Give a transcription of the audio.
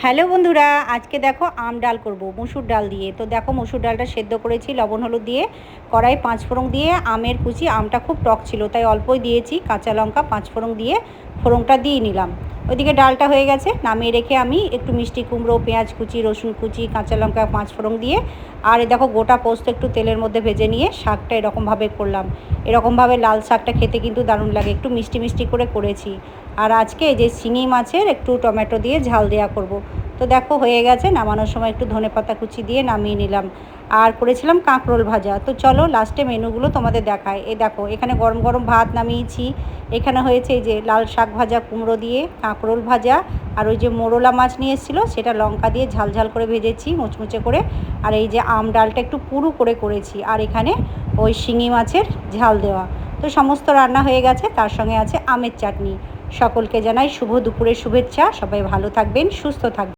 Hello বন্ধুরা, আজকে দেখো আম ডাল করব মসুর ডাল দিয়ে। তো দেখো মসুর ডালটা সেদ্ধ করেছি লবণ হলুদ দিয়ে, কড়াই 5 ফোড়ন দিয়ে আমের কুচি, আমটা খুব টক ছিল তাই অল্পই দিয়েছি, কাঁচা লঙ্কা 5 ফোড়ন দিয়ে ফোড়নটা দিয়ে নিলাম। ওইদিকে ডালটা হয়ে গেছে, নামিয়ে রেখে আমি একটু মিষ্টি কুমড়ো, পেঁয়াজ কুচি, রসুন কুচি, কাঁচা লঙ্কা 5 ফোড়ন দিয়ে আর দেখো গোটা পোস্ত একটু তেলের মধ্যে ভেজে নিয়ে শাকটা এরকমভাবে করলাম। এরকমভাবে লাল শাকটা খেতে কিন্তু দারুণ লাগে, একটু মিষ্টি মিষ্টি করে করেছি। আর আজকে যে শিঙি মাছের একটু টমেটো দিয়ে ঝাল দেওয়া করব। তো দেখো হয়ে গেছে, নামানোর সময় একটু ধনেপাতা কুচি দিয়ে নামিয়ে নিলাম। আর করেছিলাম কাঁকরোল ভাজা। তো চলো লাস্টে মেনুগুলো তোমাদের দেখায়। এই দেখো এখানে গরম গরম ভাত নামিয়েছি, এখানে হয়েছে এই যে লাল শাক ভাজা কুমড়ো দিয়ে, কাঁকরোল ভাজা, আর ওই যে মোরলা মাছ নিয়ে এসেছিলো সেটা লঙ্কা দিয়ে ঝাল ঝাল করে ভেজেছি মুচমুচে করে। আর এই যে আম ডালটা একটু পুরু করে করেছি, আর এখানে ওই শিঙি মাছের ঝাল দেওয়া। তো সমস্ত রান্না হয়ে গেছে, তার সঙ্গে আছে আমের চাটনি। সকলকে জানাই শুভ দুপুরের শুভেচ্ছা। সবাই ভালো থাকবেন, সুস্থ থাকবেন।